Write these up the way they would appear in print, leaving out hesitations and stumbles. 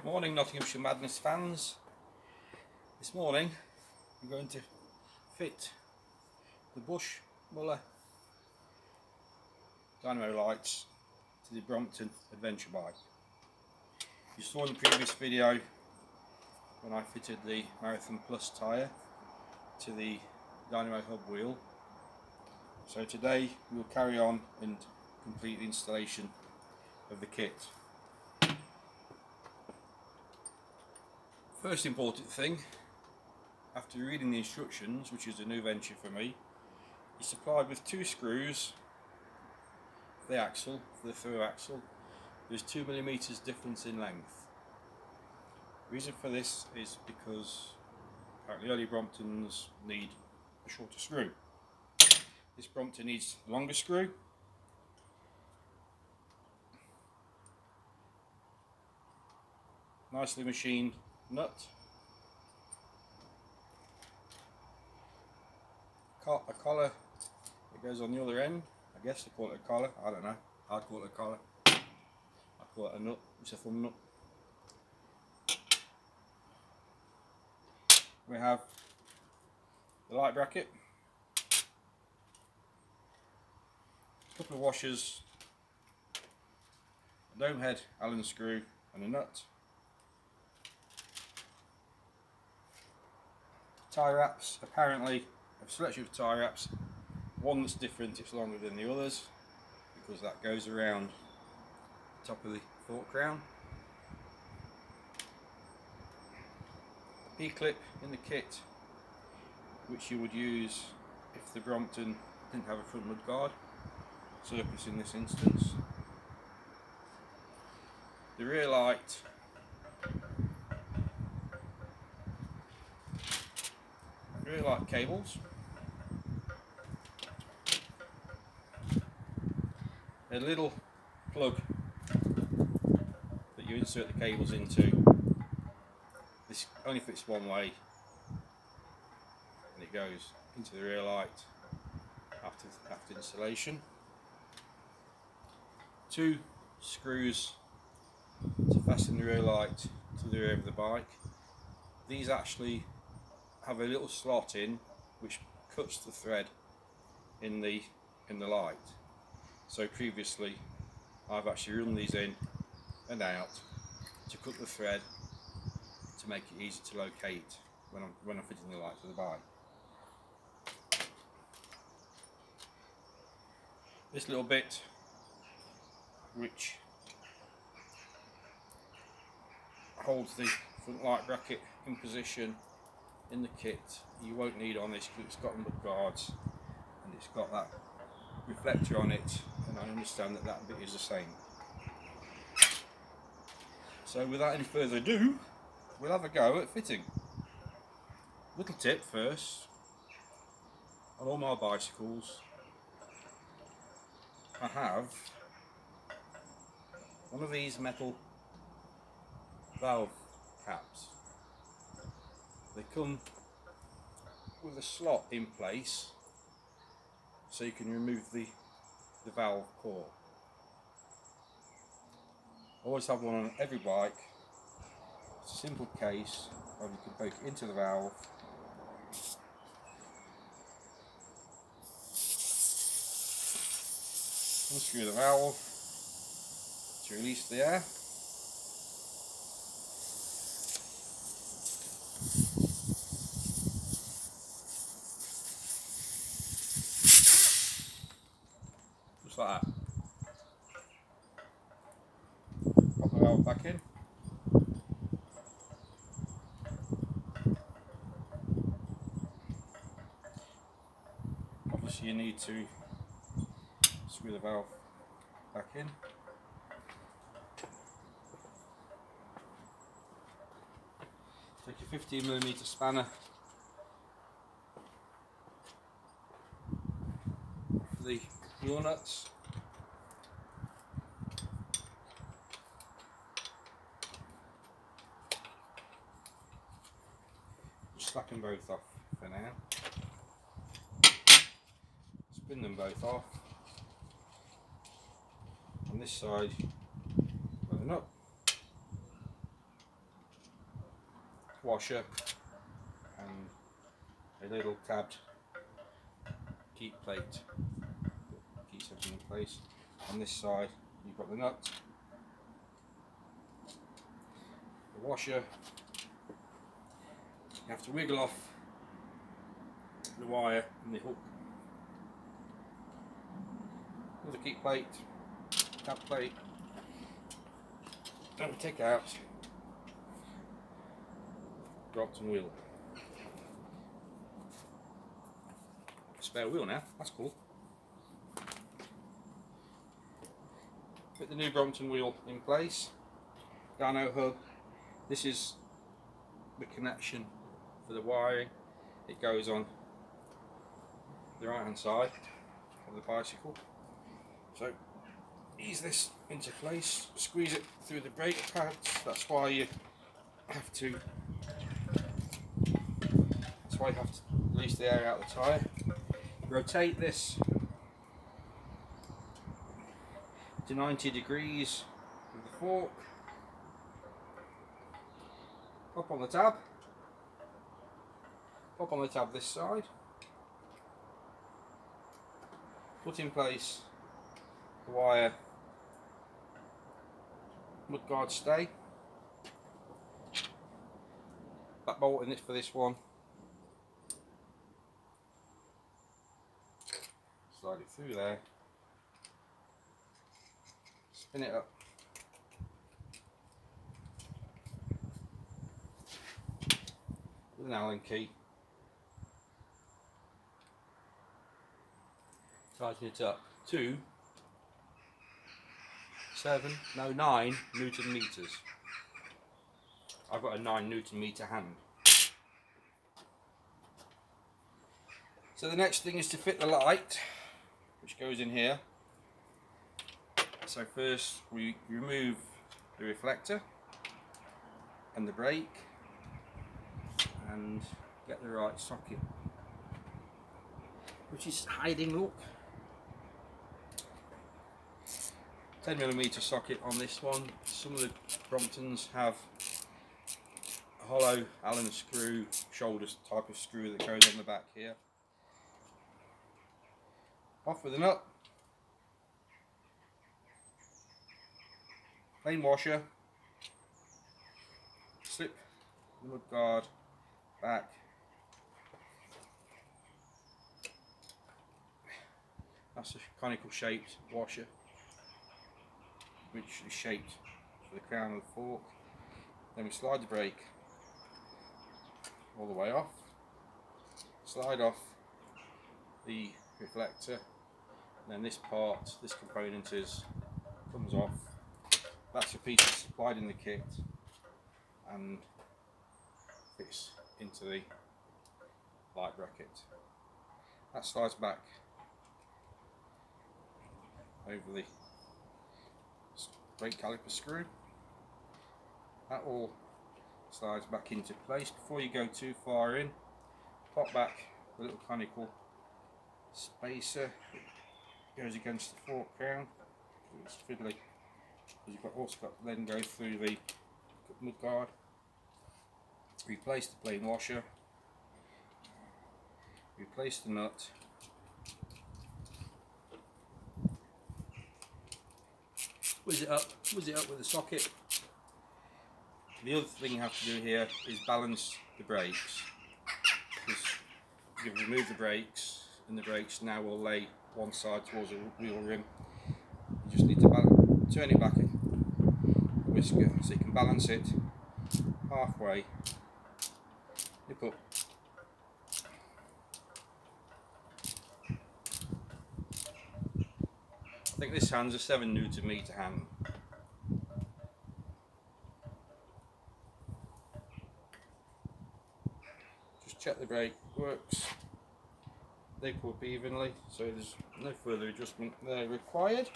Morning Nottinghamshire Madness fans. This morning I'm going to fit the Bush Muller dynamo lights to the Brompton adventure bike. You saw in the previous video when I fitted the Marathon Plus tyre to the dynamo hub wheel. So today we'll carry on and complete the installation of the kit. First important thing, after reading the instructions, which is a new venture for me, you're supplied with 2 screws for the axle, for the through axle. There's 2mm difference in length. The reason for this is because apparently early Bromptons need a shorter screw. This Brompton needs a longer screw. Nicely machined nut, a collar that goes on the other end. I guess they call it a collar, I don't know, I'd call it a collar, I'd call it a nut, it's a thumb nut. We have the light bracket, a couple of washers, a dome head Allen screw and a nut. Tie wraps, apparently a selection of tie wraps, one that's different, it's longer than the others because that goes around the top of the fork crown. P-clip in the kit, which you would use if the Brompton didn't have a front mud guard, surplus in this instance. The rear light, cables, a little plug that you insert the cables into. This only fits one way and it goes into the rear light after installation. 2 screws to fasten the rear light to the rear of the bike. These actually have a little slot in which cuts the thread in the light. So previously I've actually run these in and out to cut the thread to make it easy to locate when I'm fitting the light to the bike. This little bit which holds the front light bracket in position in the kit, you won't need on this because it's got mud guards and it's got that reflector on it, and I understand that bit is the same. So without any further ado, we'll have a go at fitting. Little tip first, on all my bicycles I have one of these metal valve caps. They come with a slot in place so you can remove the valve core. I always have one on every bike. It's a simple case where you can poke it into the valve, unscrew the valve to release the air. Just like that. Pop the valve back in. Obviously you need to screw the valve back in. Take your 15mm spanner for the wheel nuts. Just slack them both off for now. Spin them both off. On this side, line up. washer and a little tabbed keep plate that keeps everything in place. On this side you've got the nut, the washer. You have to wiggle off the wire and the hook. Another keep plate, tab plate, and we take out Brompton wheel. Spare wheel now, that's cool. Put the new Brompton wheel in place. Dyno hub. This is the connection for the wiring. It goes on the right hand side of the bicycle. So ease this into place, squeeze it through the brake pads. That's why you have to release the air out of the tyre. Rotate this to 90 degrees with the fork. Pop on the tab. Pop on the tab this side. Put in place the wire mudguard stay. Back bolt in this for this one. Slide it through there. Spin it up. With an Allen key. Tighten it up to 9 Newton meters. I've got a 9 Newton meter hand. So the next thing is to fit the light, which goes in here. So first we remove the reflector and the brake and get the right socket, which is hiding, look. 10mm socket on this one. Some of the Bromptons have a hollow Allen screw, shoulder type of screw that goes on the back here. Off with the nut. Plain washer. Slip the mud guard back. That's a conical shaped washer, which is shaped for the crown of the fork. Then we slide the brake all the way off. Slide off the reflector. And then this part, this component comes off. That's a piece that's supplied in the kit and fits into the light bracket. That slides back over the brake caliper screw. That all slides back into place. Before you go too far in, pop back the little conical spacer. It goes against the fork crown. It's fiddly. You've also got to then go through the mud guard. Replace the plain washer. Replace the nut. Whiz it up with the socket. The other thing you have to do here is balance the brakes. Because you've removed the brakes, and the brakes now will lay one side towards the wheel rim. You just need to turn it back a whisker so you can balance it halfway. You put I think this hand's a 7 Newton meter hand. Just check the brake works. They pull up evenly, so there's no further adjustment there required,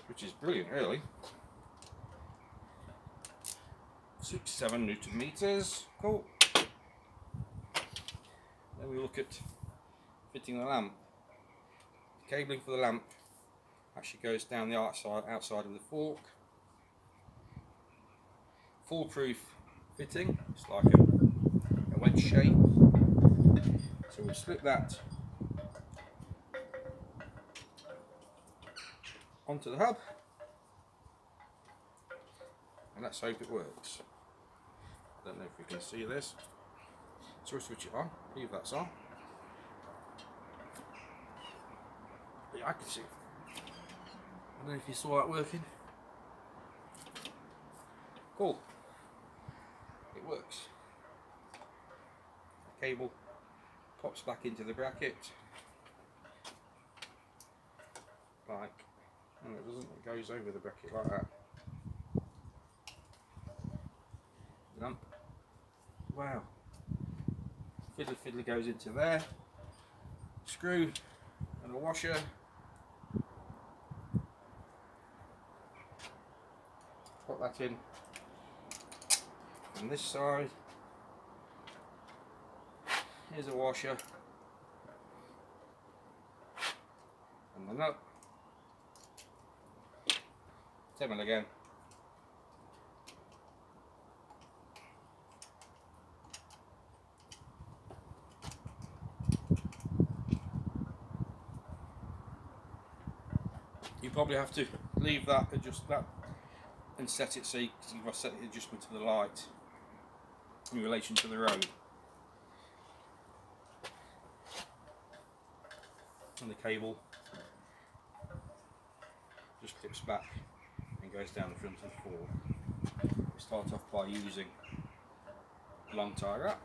which is brilliant really. 6-7 Newton meters, cool. Then we look at fitting the lamp. The cabling for the lamp actually goes down the outside of the fork. Foolproof fitting. It's like a wedge shape. So we'll slip that onto the hub, and let's hope it works. I don't know if we can see this. So we'll switch it on, leave that's on. Yeah, I can see it. I don't know if you saw that working. Cool. It works. The cable pops back into the bracket. Like, no it doesn't, it goes over the bracket like that. Done. Wow. Fiddly goes into there. Screw and a washer. Put that in on this side. Here's a washer and the nut. Same again. You probably have to leave that, adjust that, and set it so you've got to set the adjustment to the light in relation to the road. And the cable just clips back and goes down the front of the fork. We start off by using long tie wrap,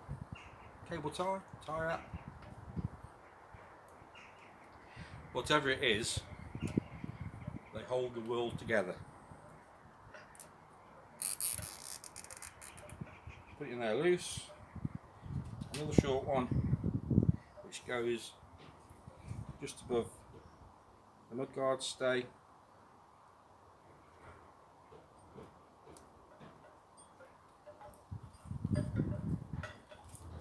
cable tie wrap, whatever it is, they hold the world together. Put it in there loose. Another short one which goes just above the mudguard stay. I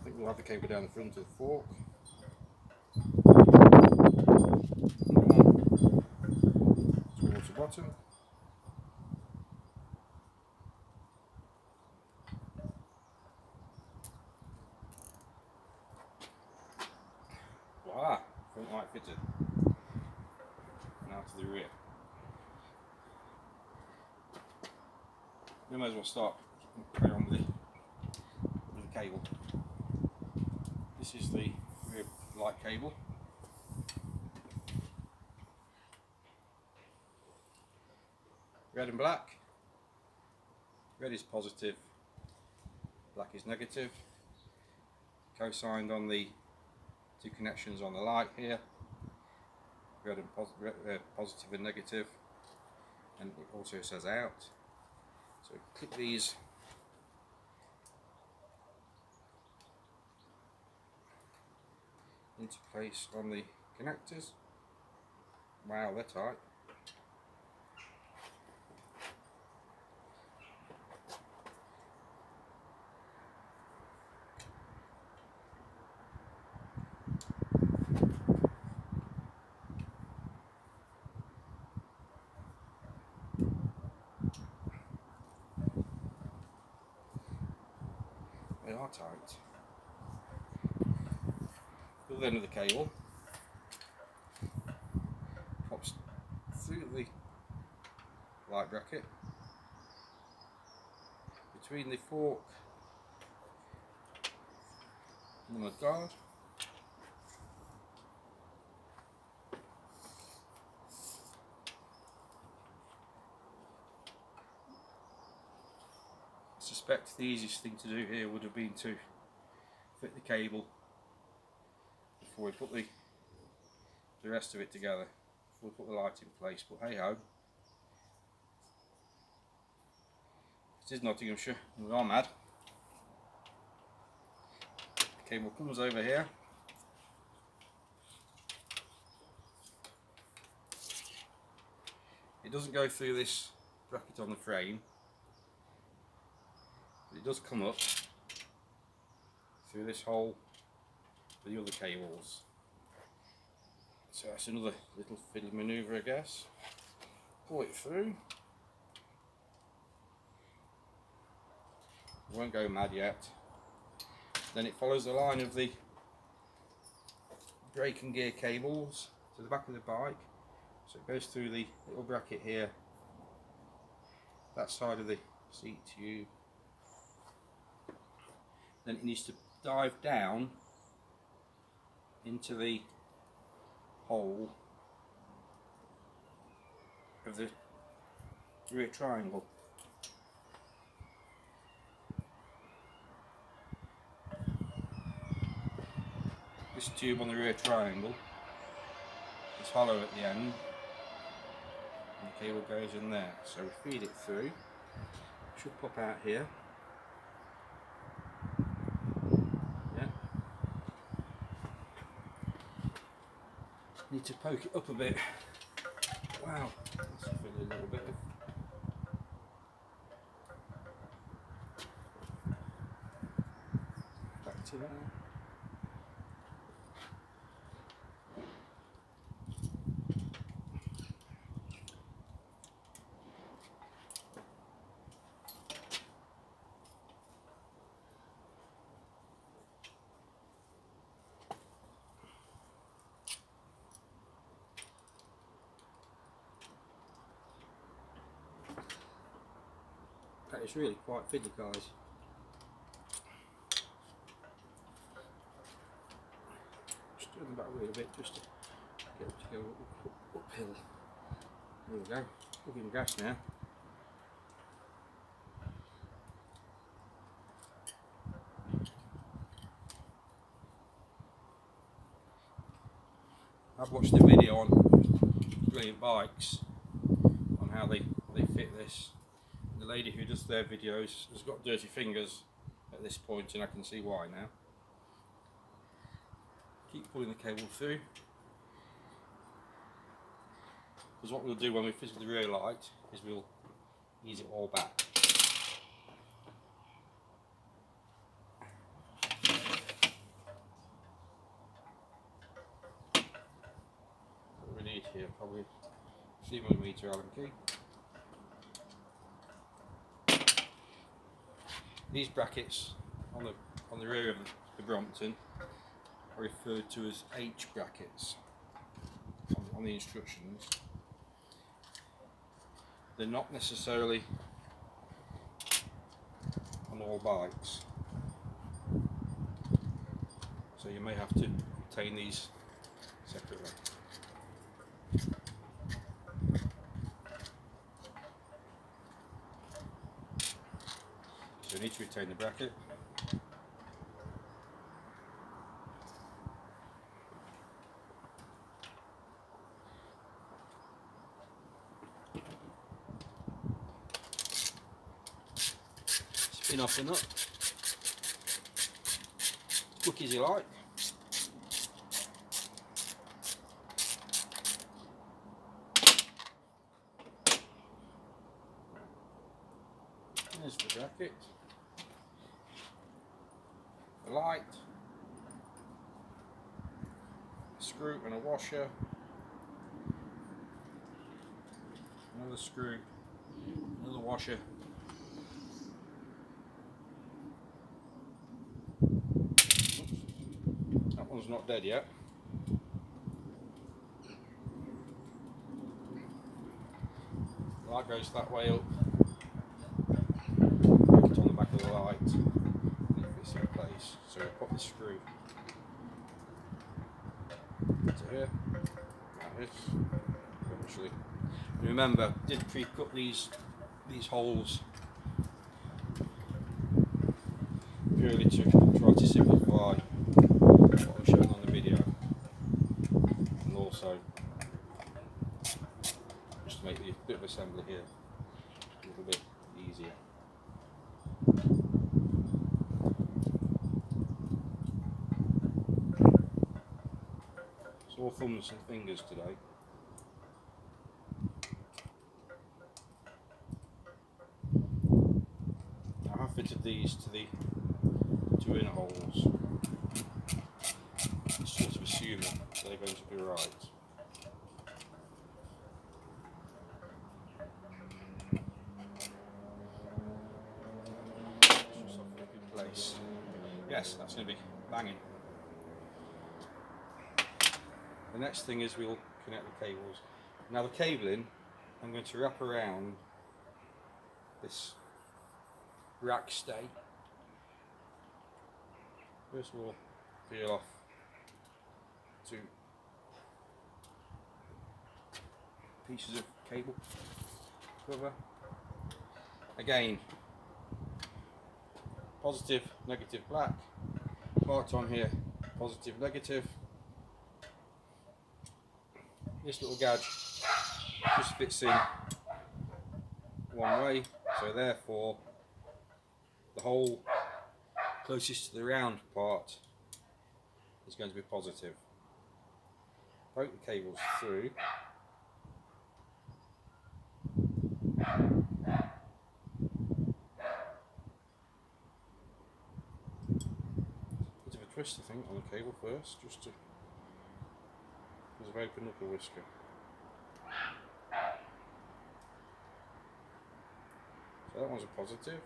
think we'll have the cable down the front of the fork. Towards the bottom. Voila, front light fitted. Now to the rear. We may as well start carry on with the cable. This is the rear light cable. Red and black. Red is positive, black is negative. Co-signed on the two connections on the light here. Red and positive and negative, and it also says out. So click these into place on the connectors. Wow, they're tight. They are tight. The other end of the cable pops through the light bracket between the fork and the mudguard. I suspect the easiest thing to do here would have been to fit the cable before we put the rest of it together, before we put the light in place, but hey ho. It is Nottinghamshire, and we are mad. The cable comes over here. It doesn't go through this bracket on the frame, but it does come up through this hole for the other cables. So that's another little fiddly manoeuvre, I guess. Pull it through. It won't go mad yet. Then it follows the line of the brake and gear cables to the back of the bike. So it goes through the little bracket here, that side of the seat tube. Then it needs to dive down into the hole of the rear triangle. This tube on the rear triangle is hollow at the end, and the cable goes in there. So we feed it through. It should pop out here. Yeah. Need to poke it up a bit. Wow, let's fill a little bit of. Back to that. That is really quite fiddly, guys. Just turn the back wheel a bit just to get it to go uphill. There we go. We'll give him gas now. I've watched a video on Brilliant Bikes on how they fit this. The lady who does their videos has got dirty fingers at this point, and I can see why now. Keep pulling the cable through, because what we'll do when we fit the rear light is we'll ease it all back. What we need here, probably 3mm Allen key. These brackets on the rear of the Brompton are referred to as H brackets on the instructions. They're not necessarily on all bikes, so you may have to obtain these separately. So you need to retain the bracket. Spin off the nut, as quick as you like. There's the bracket. A light, a screw and a washer, another screw, another washer, that one's not dead yet. The light goes that way up, back it on the back of the light. In place, so we'll put the screw to here, like this, actually. Remember, I did pre-cut these holes purely to try to simplify what I'm showing on the video, and also just to make the bit of assembly here a little bit easier. All thumbs and fingers today. I have fitted these to the two inner holes, sort of assuming they're going to be right. Just off yes, that's going to be banging. The next thing is we'll connect the cables. Now the cabling, I'm going to wrap around this rack stay. First of all, peel off 2 pieces of cable cover. Again, positive, negative, black. Marked on here, positive, negative. This little gauge just fits in one way, so therefore the hole closest to the round part is going to be positive. Poke the cables through. Bit of a twist, I think, on the cable first, just to open up a whisker. So that one's a positive.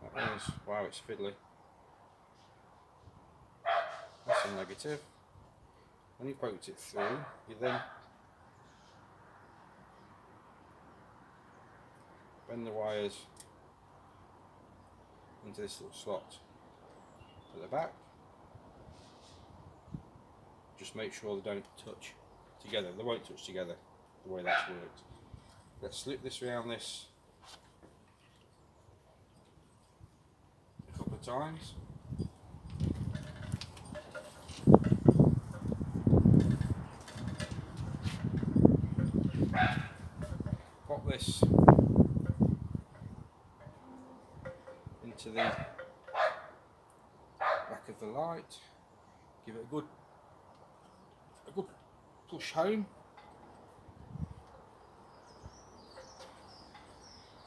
That one is, wow, it's fiddly. That's a negative. When you poked it through, you then bend the wires into this little slot at the back. Just make sure they don't touch together. They won't touch together the way that's worked. Let's slip this around this a couple of times. Pop this into the back of the light. Give it a good push home.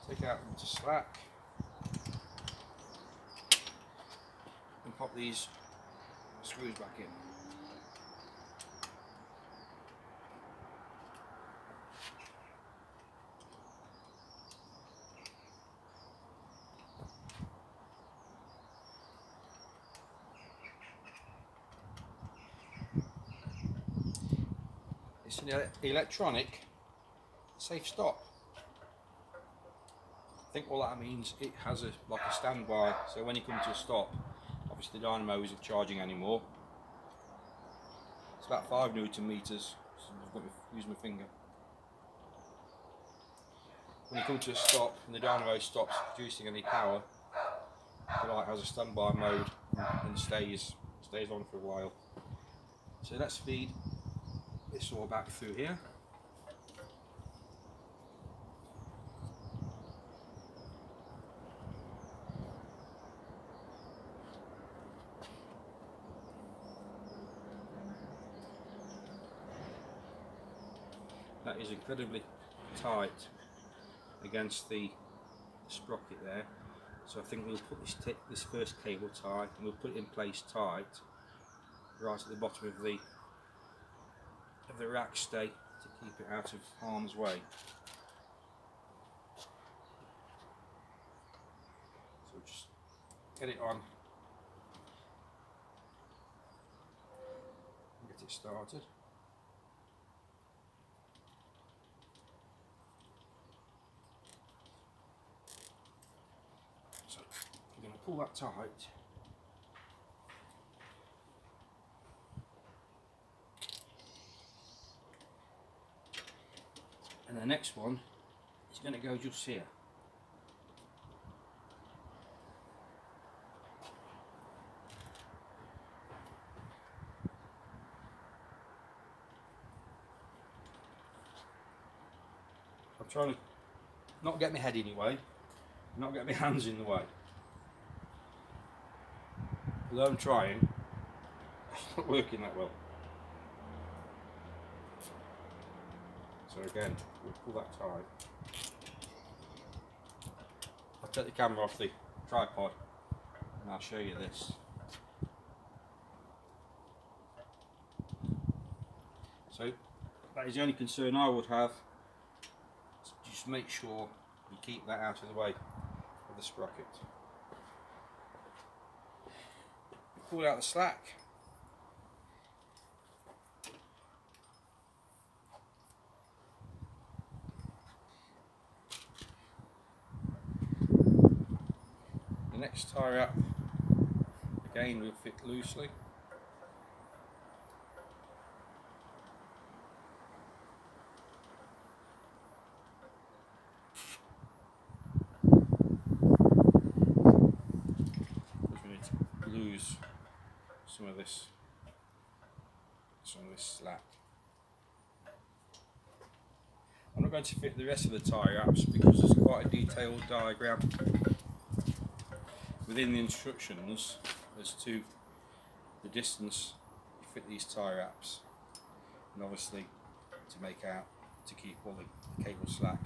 Take out into slack and pop these screws back in. It's an electronic safe stop. I think all that means it has like a standby, so when you come to a stop, obviously the dynamo isn't charging anymore. It's about 5 Newton meters, so I've got to use my finger. When you come to a stop and the dynamo stops producing any power, the light has a standby mode and stays on for a while. So let's feed this all back through here. That is incredibly tight against the sprocket there, so I think we'll put this first cable tie and we'll put it in place tight right at the bottom of the rack stay to keep it out of harm's way. So just get it on and get it started. So I'm going to pull that tight. And the next one is going to go just here. I'm trying to not get my head in the way, not get my hands in the way. Although I'm trying, it's not working that well. So again, we'll pull that tight. I'll take the camera off the tripod and I'll show you this. So that is the only concern I would have just make sure you keep that out of the way of the sprocket. Pull out the slack. The next tie wrap again will fit loosely. We need to lose some of this slack. I'm not going to fit the rest of the tie wraps because there's quite a detailed diagram within the instructions as to the distance you fit these tie wraps, and obviously to keep all the cable slack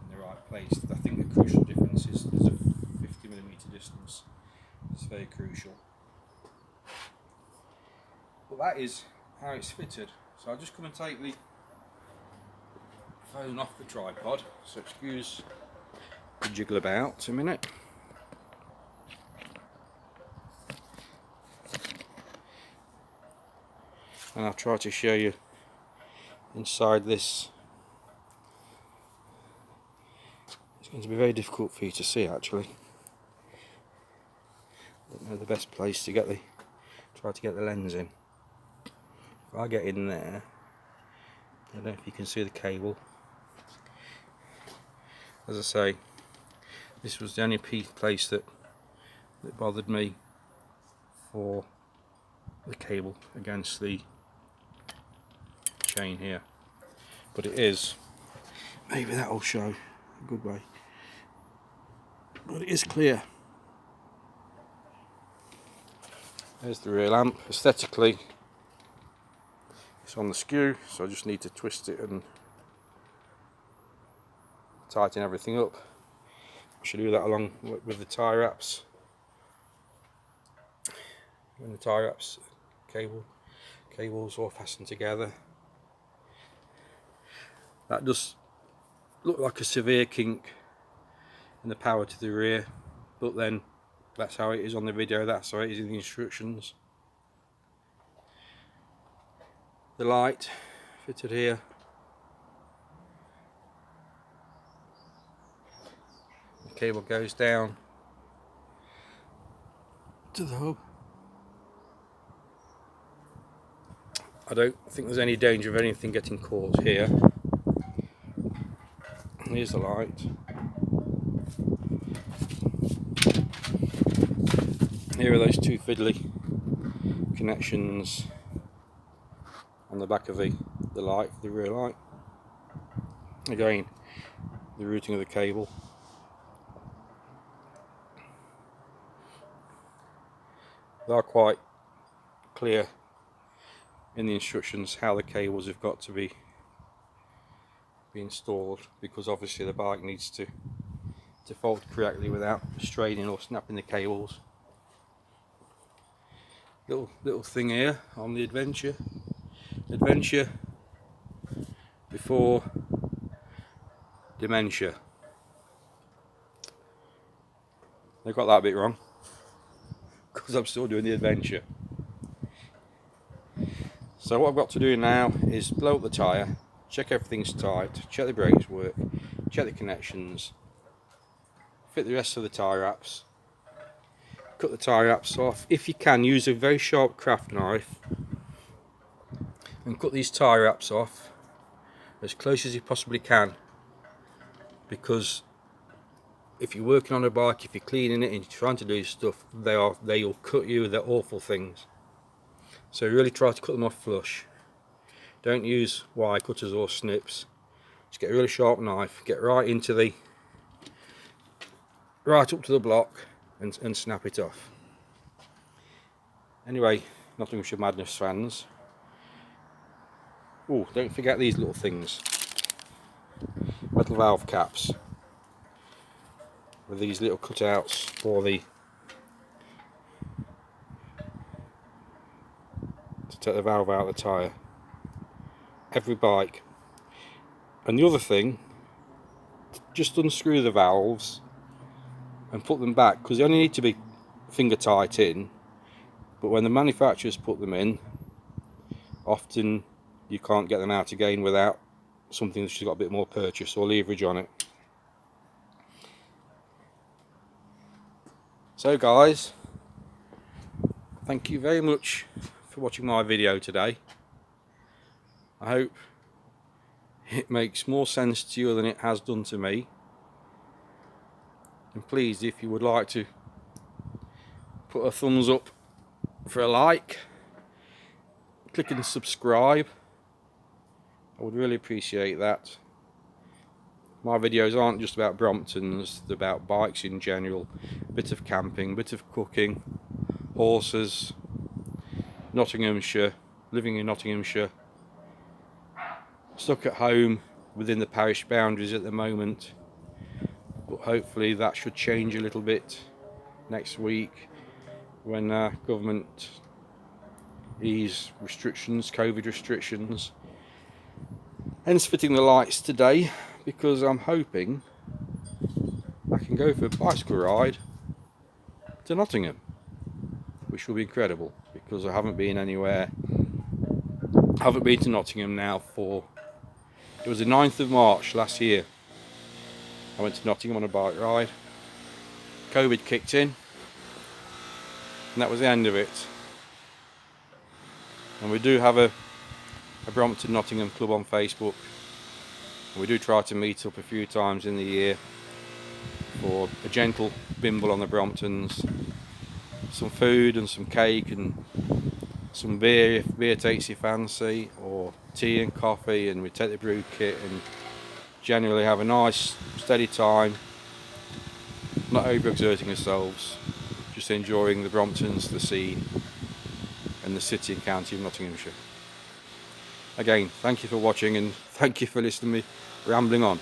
in the right place. I think the crucial difference is there's a 50mm distance. It's very crucial. But that is how it's fitted. So I'll just come and take the phone off the tripod, so excuse the jiggle about a minute. And I'll try to show you inside this. It's going to be very difficult for you to see actually. I don't know the best place to try to get the lens in. If I get in there, I don't know if you can see the cable. As I say, this was the only place that bothered me for the cable against the chain here. But it is, maybe that will show a good way, but it is clear. There's the rear lamp. Aesthetically it's on the skew, so I just need to twist it and tighten everything up. I should do that along with the tie wraps. When the tie wraps cables all fastened together. That does look like a severe kink in the power to the rear, but then that's how it is on the video, that's how it is in the instructions. The light fitted here. The cable goes down to the hub. I don't think there's any danger of anything getting caught here. Here's the light. Here are those two fiddly connections on the back of the light, the rear light. Again, the routing of the cable. They are quite clear in the instructions how the cables have got to be installed, because obviously the bike needs to fold correctly without straining or snapping the cables. Little thing here on the adventure before dementia. They got that bit wrong because I'm still doing the adventure. So what I've got to do now is blow up the tyre, check everything's tight, check the brakes work, check the connections, fit the rest of the tyre wraps, cut the tyre wraps off. If you can, use a very sharp craft knife and cut these tyre wraps off as close as you possibly can, because if you're working on a bike, if you're cleaning it and you're trying to do stuff, they'll cut you. They're awful things. So really try to cut them off flush. Don't use wire cutters or snips. Just get a really sharp knife, get right up to the block and snap it off. Anyway, Nottinghamshire Madness fans. Oh, don't forget these little things. Metal valve caps with these little cutouts for to take the valve out of the tyre. Every bike. And the other thing just unscrew the valves and put them back, because they only need to be finger tight in, but when the manufacturers put them in, often you can't get them out again without something that's got a bit more purchase or leverage on it. So guys, thank you very much for watching my video today. I hope it makes more sense to you than it has done to me. And please, if you would like to put a thumbs up for a like, click and subscribe, I would really appreciate that. My videos aren't just about Bromptons, they're about bikes in general, a bit of camping, a bit of cooking, horses, Nottinghamshire, living in Nottinghamshire, stuck at home within the parish boundaries at the moment, but hopefully that should change a little bit next week when government ease restrictions, COVID restrictions. Hence fitting the lights today, because I'm hoping I can go for a bicycle ride to Nottingham, which will be incredible, because I haven't been anywhere. I haven't been to Nottingham now for, it was the 9th of March last year. I went to Nottingham on a bike ride. COVID kicked in, and that was the end of it. And we do have a Brompton Nottingham club on Facebook, and we do try to meet up a few times in the year for a gentle bimble on the Bromptons, some food and some cake and some beer if beer takes your fancy, or tea and coffee, and we take the brew kit and generally have a nice steady time, not overexerting ourselves, just enjoying the Bromptons, the scene and the city and county of Nottinghamshire. Again, thank you for watching, and thank you for listening to me rambling on.